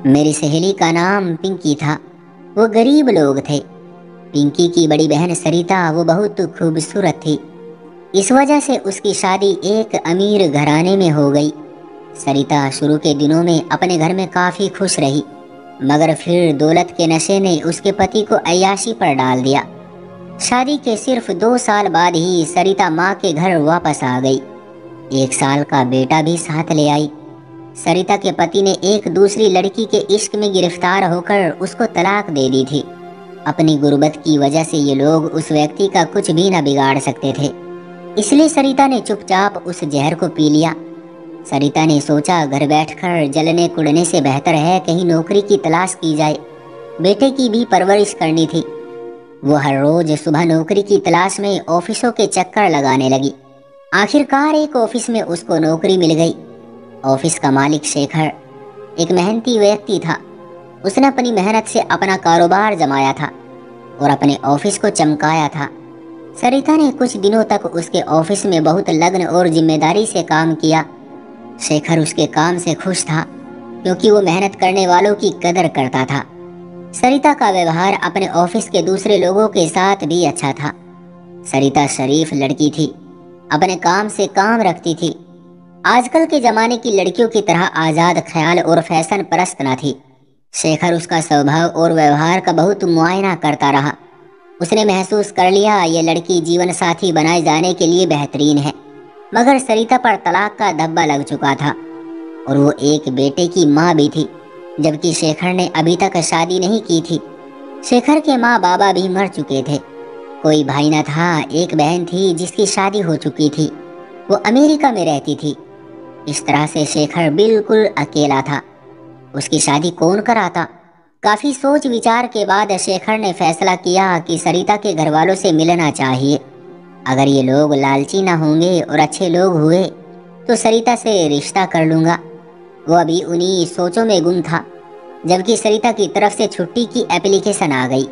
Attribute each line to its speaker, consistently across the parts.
Speaker 1: मेरी सहेली का नाम पिंकी था। वो गरीब लोग थे। पिंकी की बड़ी बहन सरिता वो बहुत खूबसूरत थी। इस वजह से उसकी शादी एक अमीर घराने में हो गई। सरिता शुरू के दिनों में अपने घर में काफी खुश रही, मगर फिर दौलत के नशे ने उसके पति को अय्याशी पर डाल दिया। शादी के सिर्फ 2 साल बाद ही सरिता माँ के घर वापस आ गई। 1 साल का बेटा भी साथ ले आई। सरिता के पति ने एक दूसरी लड़की के इश्क में गिरफ्तार होकर उसको तलाक दे दी थी। अपनी गुर्बत की वजह से ये लोग उस व्यक्ति का कुछ भी न बिगाड़ सकते थे, इसलिए सरिता ने चुपचाप उस जहर को पी लिया। सरिता ने सोचा, घर बैठकर जलने कुड़ने से बेहतर है कहीं नौकरी की तलाश की जाए। बेटे की भी परवरिश करनी थी। वो हर रोज सुबह नौकरी की तलाश में ऑफिसों के चक्कर लगाने लगी। आखिरकार एक ऑफिस में उसको नौकरी मिल गई। ऑफिस का मालिक शेखर एक मेहनती व्यक्ति था। उसने अपनी मेहनत से अपना कारोबार जमाया था और अपने ऑफिस को चमकाया था। सरिता ने कुछ दिनों तक उसके ऑफिस में बहुत लगन और जिम्मेदारी से काम किया। शेखर उसके काम से खुश था क्योंकि वो मेहनत करने वालों की कदर करता था। सरिता का व्यवहार अपने ऑफिस के दूसरे लोगों के साथ भी अच्छा था। सरिता शरीफ लड़की थी, अपने काम से काम रखती थी। आजकल के जमाने की लड़कियों की तरह आजाद ख्याल और फैशन परस्त न थी। शेखर उसका स्वभाव और व्यवहार का बहुत मुआयना करता रहा। उसने महसूस कर लिया ये लड़की जीवन साथी बनाए जाने के लिए बेहतरीन है। मगर सरिता पर तलाक का धब्बा लग चुका था और वो एक बेटे की माँ भी थी, जबकि शेखर ने अभी तक शादी नहीं की थी। शेखर के माँ बाबा भी मर चुके थे। कोई भाई न था। एक बहन थी जिसकी शादी हो चुकी थी। वो अमेरिका में रहती थी। इस तरह से शेखर बिल्कुल अकेला था। उसकी शादी कौन कराता? काफी सोच विचार के बाद शेखर ने फैसला किया कि सरिता के घर वालों से मिलना चाहिए। अगर ये लोग लालची ना होंगे और अच्छे लोग हुए तो सरिता से रिश्ता कर लूंगा। वो अभी उन्हीं सोचों में गुम था, जबकि सरिता की तरफ से छुट्टी की एप्लीकेशन आ गई।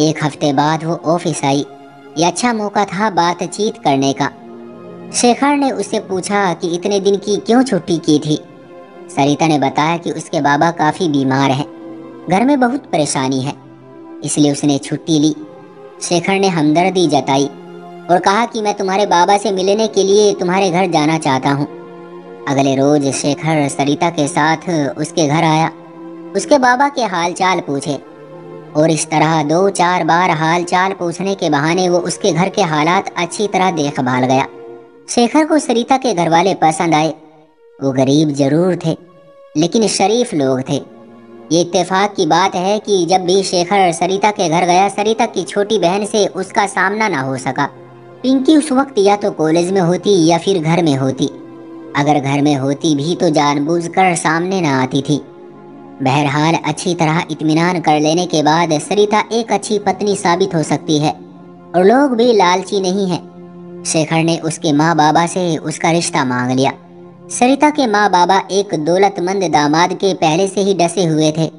Speaker 1: 1 हफ्ते बाद वो ऑफिस आई। ये अच्छा मौका था बातचीत करने का। शेखर ने उससे पूछा कि इतने दिन की क्यों छुट्टी की थी। सरिता ने बताया कि उसके बाबा काफी बीमार हैं, घर में बहुत परेशानी है, इसलिए उसने छुट्टी ली। शेखर ने हमदर्दी जताई और कहा कि मैं तुम्हारे बाबा से मिलने के लिए तुम्हारे घर जाना चाहता हूँ। अगले रोज शेखर सरिता के साथ उसके घर आया। उसके बाबा के हालचाल पूछे और इस तरह 2-4 बार हालचाल पूछने के बहाने वो उसके घर के हालात अच्छी तरह देखभाल गया। शेखर को सरिता के घर वाले पसंद आए। वो गरीब जरूर थे, लेकिन शरीफ लोग थे। ये इत्तेफाक की बात है कि जब भी शेखर सरिता के घर गया, सरिता की छोटी बहन से उसका सामना ना हो सका। पिंकी उस वक्त या तो कॉलेज में होती या फिर घर में होती। अगर घर में होती भी तो जानबूझकर सामने ना आती थी। बहरहाल अच्छी तरह इत्मीनान कर लेने के बाद सरिता एक अच्छी पत्नी साबित हो सकती है और लोग भी लालची नहीं है। शेखर ने उसके माँ बाबा से उसका रिश्ता मांग लिया। सरिता के माँ बाबा एक दौलतमंद दामाद के पहले से ही डसे हुए थे।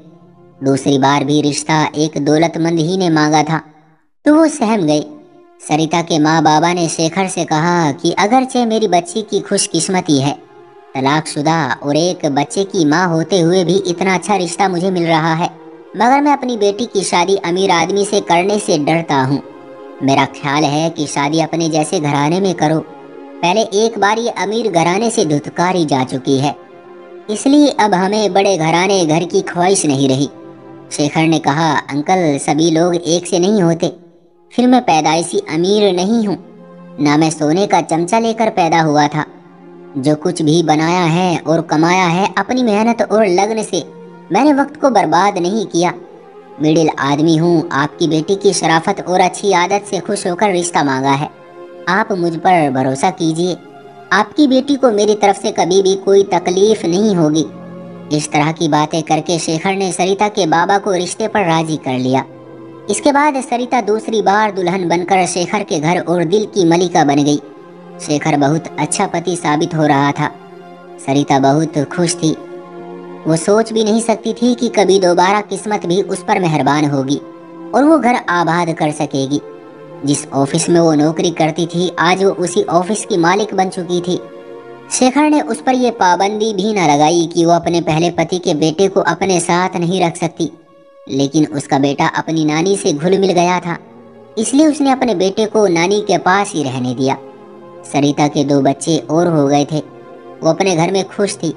Speaker 1: दूसरी बार भी रिश्ता एक दौलतमंद ही ने मांगा था तो वो सहम गए। सरिता के माँ बाबा ने शेखर से कहा कि अगरचे मेरी बच्ची की खुशकिस्मती है, तलाकशुदा और एक बच्चे की माँ होते हुए भी इतना अच्छा रिश्ता मुझे मिल रहा है, मगर मैं अपनी बेटी की शादी अमीर आदमी से करने से डरता हूँ। मेरा ख्याल है कि शादी अपने जैसे घराने में करो। पहले एक बार ये अमीर घराने से धुतकारी जा चुकी है, इसलिए अब हमें बड़े घराने घर की ख्वाहिश नहीं रही। शेखर ने कहा, अंकल सभी लोग एक से नहीं होते। फिर मैं पैदाइशी अमीर नहीं हूँ, ना मैं सोने का चमचा लेकर पैदा हुआ था। जो कुछ भी बनाया है और कमाया है अपनी मेहनत और लगन से। मैंने वक्त को बर्बाद नहीं किया। मिडिल आदमी हूँ। आपकी बेटी की शराफत और अच्छी आदत से खुश होकर रिश्ता मांगा है। आप मुझ पर भरोसा कीजिए, आपकी बेटी को मेरी तरफ से कभी भी कोई तकलीफ नहीं होगी। इस तरह की बातें करके शेखर ने सरिता के बाबा को रिश्ते पर राजी कर लिया। इसके बाद सरिता दूसरी बार दुल्हन बनकर शेखर के घर और दिल की मलिका बन गई। शेखर बहुत अच्छा पति साबित हो रहा था। सरिता बहुत खुश थी। वो सोच भी नहीं सकती थी कि कभी दोबारा किस्मत भी उस पर मेहरबान होगी और वो घर आबाद कर सकेगी। जिस ऑफिस में वो नौकरी करती थी, आज वो उसी ऑफिस की मालिक बन चुकी थी। शेखर ने उस पर यह पाबंदी भी न लगाई कि वो अपने पहले पति के बेटे को अपने साथ नहीं रख सकती, लेकिन उसका बेटा अपनी नानी से घुल मिल गया था, इसलिए उसने अपने बेटे को नानी के पास ही रहने दिया। सरिता के 2 बच्चे और हो गए थे। वो अपने घर में खुश थी।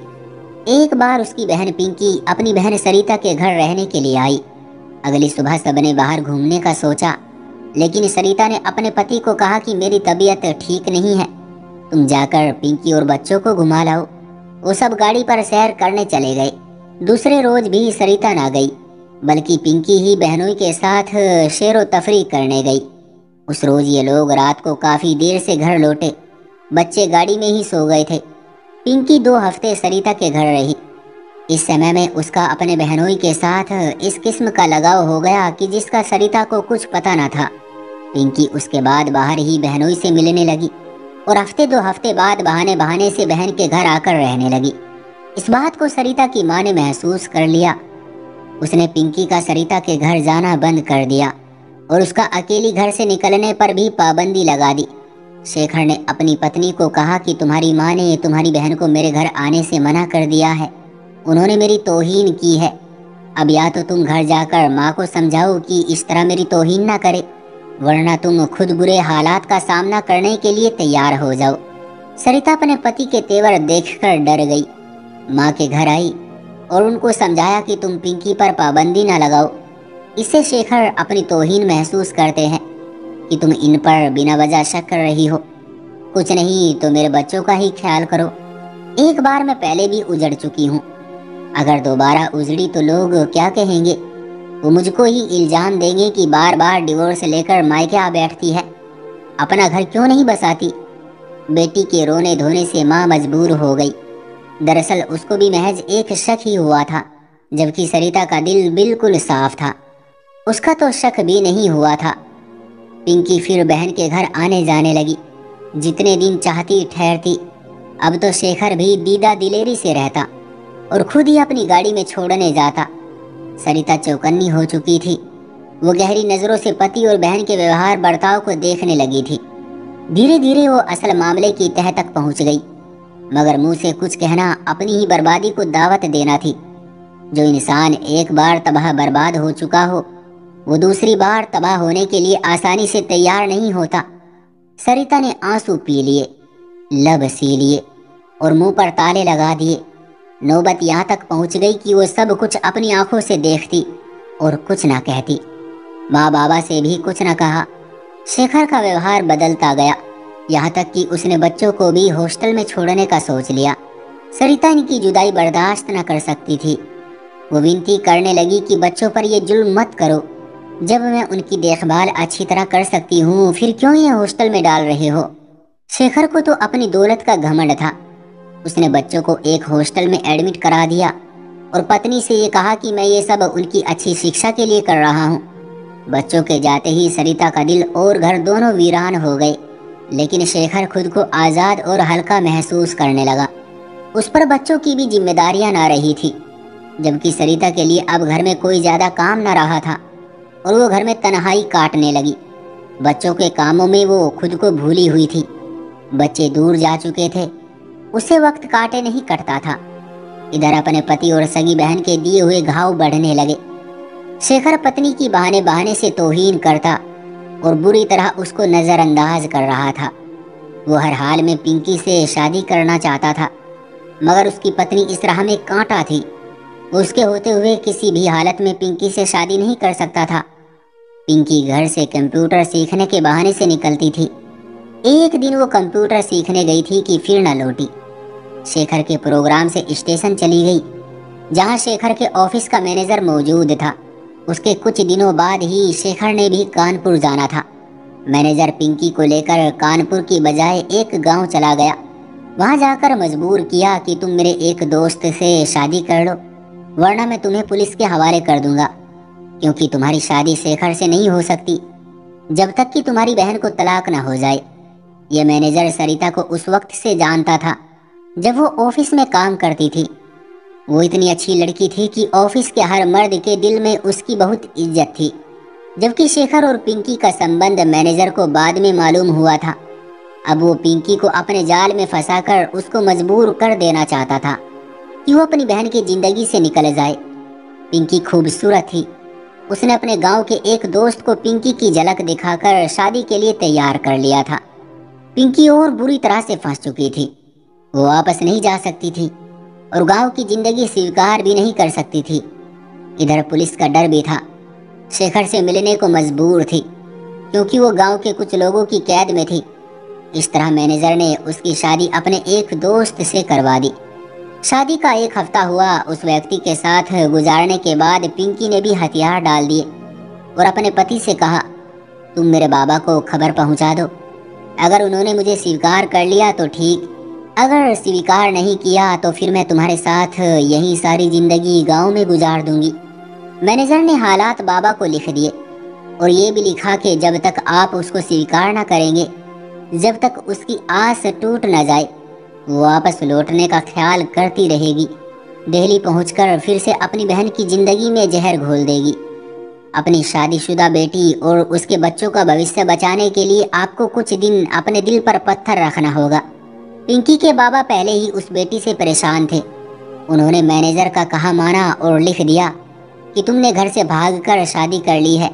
Speaker 1: एक बार उसकी बहन पिंकी अपनी बहन सरिता के घर रहने के लिए आई। अगली सुबह सबने बाहर घूमने का सोचा, लेकिन सरिता ने अपने पति को कहा कि मेरी तबीयत ठीक नहीं है, तुम जाकर पिंकी और बच्चों को घुमा लाओ। वो सब गाड़ी पर सैर करने चले गए। दूसरे रोज भी सरिता ना गई, बल्कि पिंकी ही बहनों के साथ शेरो तफरी करने गई। उस रोज ये लोग रात को काफी देर से घर लौटे। बच्चे गाड़ी में ही सो गए थे। पिंकी 2 हफ्ते सरिता के घर रही। इस समय में उसका अपने बहनोई के साथ इस किस्म का लगाव हो गया कि जिसका सरिता को कुछ पता न था। पिंकी उसके बाद बाहर ही बहनोई से मिलने लगी और हफ्ते 2 हफ्ते बाद बहाने बहाने से बहन के घर आकर रहने लगी। इस बात को सरिता की माँ ने महसूस कर लिया। उसने पिंकी का सरिता के घर जाना बंद कर दिया और उसका अकेली घर से निकलने पर भी पाबंदी लगा दी। शेखर ने अपनी पत्नी को कहा कि तुम्हारी माँ ने तुम्हारी बहन को मेरे घर आने से मना कर दिया है, उन्होंने मेरी तौहीन की है। अब या तो तुम घर जाकर माँ को समझाओ कि इस तरह मेरी तौहीन ना करे, वरना तुम खुद बुरे हालात का सामना करने के लिए तैयार हो जाओ। सरिता अपने पति के तेवर देखकर डर गई। माँ के घर आई और उनको समझाया कि तुम पिंकी पर पाबंदी ना लगाओ, इससे शेखर अपनी तौहीन महसूस करते हैं कि तुम इन पर बिना वजह शक कर रही हो। कुछ नहीं तो मेरे बच्चों का ही ख्याल करो। एक बार मैं पहले भी उजड़ चुकी हूँ, अगर दोबारा उजड़ी तो लोग क्या कहेंगे? वो मुझको ही इल्जाम देंगे कि बार बार डिवोर्स लेकर मायके आ बैठती है, अपना घर क्यों नहीं बसाती। बेटी के रोने धोने से माँ मजबूर हो गई। दरअसल उसको भी महज एक शक ही हुआ था, जबकि सरिता का दिल बिल्कुल साफ था। उसका तो शक भी नहीं हुआ था। पिंकी फिर बहन के घर आने जाने लगी। जितने दिन चाहती ठहरती। अब तो शेखर भी दीदा दिलेरी से रहता और खुद ही अपनी गाड़ी में छोड़ने जाता। सरिता चौकन्नी हो चुकी थी। वो गहरी नजरों से पति और बहन के व्यवहार बर्ताव को देखने लगी थी। धीरे धीरे वो असल मामले की तह तक पहुंच गई, मगर मुंह से कुछ कहना अपनी ही बर्बादी को दावत देना थी। जो इंसान एक बार तबाह बर्बाद हो चुका हो, वो दूसरी बार तबाह होने के लिए आसानी से तैयार नहीं होता। सरिता ने आंसू पी लिए, लब सी लिए और मुंह पर ताले लगा दिए। नौबत यहाँ तक पहुंच गई कि वो सब कुछ अपनी आंखों से देखती और कुछ ना कहती। माँ बाबा से भी कुछ ना कहा। शेखर का व्यवहार बदलता गया, यहाँ तक कि उसने बच्चों को भी हॉस्टल में छोड़ने का सोच लिया। सरिता इनकी जुदाई बर्दाश्त न कर सकती थी। वो विनती करने लगी कि बच्चों पर ये जुल्म मत करो, जब मैं उनकी देखभाल अच्छी तरह कर सकती हूँ फिर क्यों ये हॉस्टल में डाल रहे हो। शेखर को तो अपनी दौलत का घमंड था। उसने बच्चों को एक हॉस्टल में एडमिट करा दिया और पत्नी से ये कहा कि मैं ये सब उनकी अच्छी शिक्षा के लिए कर रहा हूँ। बच्चों के जाते ही सरिता का दिल और घर दोनों वीरान हो गए, लेकिन शेखर खुद को आज़ाद और हल्का महसूस करने लगा। उस पर बच्चों की भी जिम्मेदारियां ना रही थी, जबकि सरिता के लिए अब घर में कोई ज़्यादा काम ना रहा था और वो घर में तन्हाई काटने लगी। बच्चों के कामों में वो खुद को भूली हुई थी। बच्चे दूर जा चुके थे, उसे वक्त काटे नहीं कटता था। इधर अपने पति और सगी बहन के दिए हुए घाव बढ़ने लगे। शेखर पत्नी की बहाने बहाने से तौहीन करता और बुरी तरह उसको नज़रअंदाज कर रहा था। वो हर हाल में पिंकी से शादी करना चाहता था, मगर उसकी पत्नी इस राह में कांटा थी। उसके होते हुए किसी भी हालत में पिंकी से शादी नहीं कर सकता था। पिंकी घर से कंप्यूटर सीखने के बहाने से निकलती थी। एक दिन वो कंप्यूटर सीखने गई थी कि फिर न लौटी। शेखर के प्रोग्राम से स्टेशन चली गई, जहां शेखर के ऑफिस का मैनेजर मौजूद था। उसके कुछ दिनों बाद ही शेखर ने भी कानपुर जाना था। मैनेजर पिंकी को लेकर कानपुर की बजाय एक गांव चला गया। वहां जाकर मजबूर किया कि तुम मेरे एक दोस्त से शादी कर लो, वरना मैं तुम्हें पुलिस के हवाले कर दूंगा, क्योंकि तुम्हारी शादी शेखर से नहीं हो सकती जब तक कि तुम्हारी बहन को तलाक ना हो जाए। यह मैनेजर सरिता को उस वक्त से जानता था जब वो ऑफिस में काम करती थी। वो इतनी अच्छी लड़की थी कि ऑफिस के हर मर्द के दिल में उसकी बहुत इज्जत थी। जबकि शेखर और पिंकी का संबंध मैनेजर को बाद में मालूम हुआ था। अब वो पिंकी को अपने जाल में फंसाकर उसको मजबूर कर देना चाहता था कि वो अपनी बहन की जिंदगी से निकल जाए। पिंकी खूबसूरत थी। उसने अपने गांव के एक दोस्त को पिंकी की झलक दिखाकर शादी के लिए तैयार कर लिया था। पिंकी और बुरी तरह से फंस चुकी थी। वो वापस नहीं जा सकती थी और गांव की जिंदगी स्वीकार भी नहीं कर सकती थी। इधर पुलिस का डर भी था। शेखर से मिलने को मजबूर थी क्योंकि वो गांव के कुछ लोगों की कैद में थी। इस तरह मैनेजर ने उसकी शादी अपने एक दोस्त से करवा दी। शादी का एक हफ्ता हुआ उस व्यक्ति के साथ गुजारने के बाद पिंकी ने भी हथियार डाल दिए और अपने पति से कहा, तुम मेरे बाबा को खबर पहुंचा दो। अगर उन्होंने मुझे स्वीकार कर लिया तो ठीक, अगर स्वीकार नहीं किया तो फिर मैं तुम्हारे साथ यही सारी जिंदगी गांव में गुजार दूंगी। मैनेजर ने हालात बाबा को लिख दिए और ये भी लिखा कि जब तक आप उसको स्वीकार न करेंगे, जब तक उसकी आस टूट न जाए, वो वापस लौटने का ख्याल करती रहेगी। दिल्ली पहुंचकर फिर से अपनी बहन की जिंदगी में जहर घोल देगी। अपनी शादीशुदा बेटी और उसके बच्चों का भविष्य बचाने के लिए आपको कुछ दिन अपने दिल पर पत्थर रखना होगा। पिंकी के बाबा पहले ही उस बेटी से परेशान थे। उन्होंने मैनेजर का कहा माना और लिख दिया कि तुमने घर से भागकर शादी कर ली है,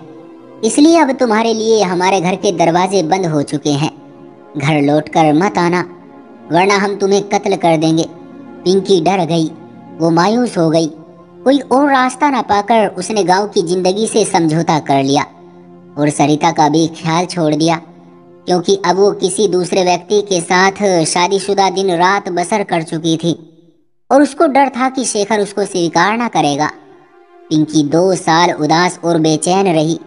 Speaker 1: इसलिए अब तुम्हारे लिए हमारे घर के दरवाजे बंद हो चुके हैं। घर लौटकर मत आना वरना हम तुम्हें कत्ल कर देंगे। पिंकी डर गई, वो मायूस हो गई। कोई और रास्ता न पाकर उसने गांव की जिंदगी से समझौता कर लिया और सरिता का भी ख्याल छोड़ दिया क्योंकि अब वो किसी दूसरे व्यक्ति के साथ शादीशुदा दिन रात बसर कर चुकी थी और उसको डर था कि शेखर उसको स्वीकार न करेगा। पिंकी 2 साल उदास और बेचैन रही।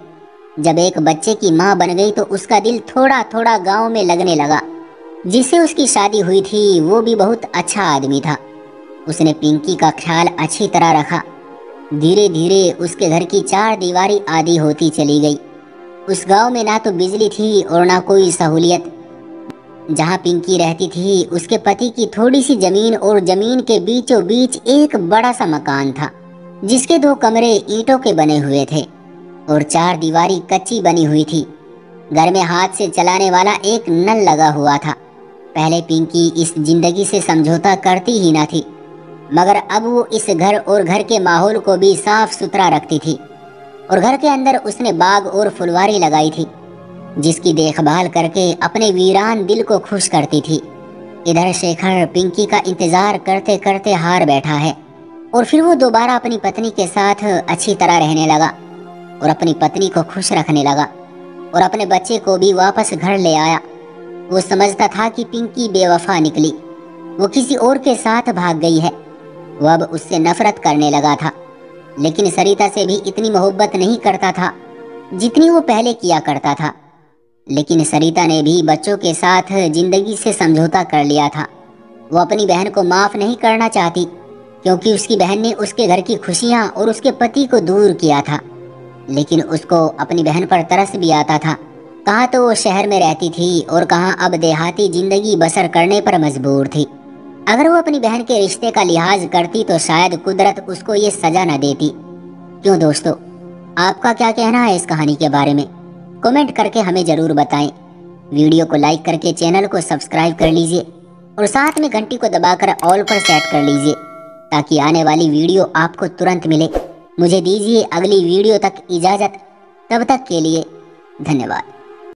Speaker 1: जब एक बच्चे की मां बन गई तो उसका दिल थोड़ा थोड़ा गांव में लगने लगा। जिससे उसकी शादी हुई थी वो भी बहुत अच्छा आदमी था। उसने पिंकी का ख्याल अच्छी तरह रखा। धीरे धीरे उसके घर की 4 दीवारी आधी होती चली गई। उस गांव में ना तो बिजली थी और ना कोई सहूलियत। जहां पिंकी रहती थी उसके पति की थोड़ी सी जमीन और जमीन के बीचों बीच एक बड़ा सा मकान था जिसके 2 कमरे ईंटों के बने हुए थे और 4 दीवारी कच्ची बनी हुई थी। घर में हाथ से चलाने वाला एक नल लगा हुआ था। पहले पिंकी इस जिंदगी से समझौता करती ही ना थी, मगर अब वो इस घर और घर के माहौल को भी साफ सुथरा रखती थी और घर के अंदर उसने बाग और फुलवारी लगाई थी जिसकी देखभाल करके अपने वीरान दिल को खुश करती थी। इधर शेखर पिंकी का इंतजार करते करते हार बैठा है और फिर वो दोबारा अपनी पत्नी के साथ अच्छी तरह रहने लगा और अपनी पत्नी को खुश रखने लगा और अपने बच्चे को भी वापस घर ले आया। वो समझता था कि पिंकी बेवफा निकली, वो किसी और के साथ भाग गई है। वो अब उससे नफरत करने लगा था, लेकिन सरिता से भी इतनी मोहब्बत नहीं करता था जितनी वो पहले किया करता था। लेकिन सरिता ने भी बच्चों के साथ जिंदगी से समझौता कर लिया था। वो अपनी बहन को माफ नहीं करना चाहती क्योंकि उसकी बहन ने उसके घर की खुशियां और उसके पति को दूर किया था। लेकिन उसको अपनी बहन पर तरस भी आता था। कहाँ तो वो शहर में रहती थी और कहाँ अब देहाती जिंदगी बसर करने पर मजबूर थी। अगर वो अपनी बहन के रिश्ते का लिहाज करती तो शायद कुदरत उसको ये सजा न देती। क्यों दोस्तों, आपका क्या कहना है इस कहानी के बारे में? कमेंट करके हमें जरूर बताएं। वीडियो को लाइक करके चैनल को सब्सक्राइब कर लीजिए और साथ में घंटी को दबाकर ऑल पर सेट कर लीजिए ताकि आने वाली वीडियो आपको तुरंत मिले। मुझे दीजिए अगली वीडियो तक इजाज़त। तब तक के लिए धन्यवाद।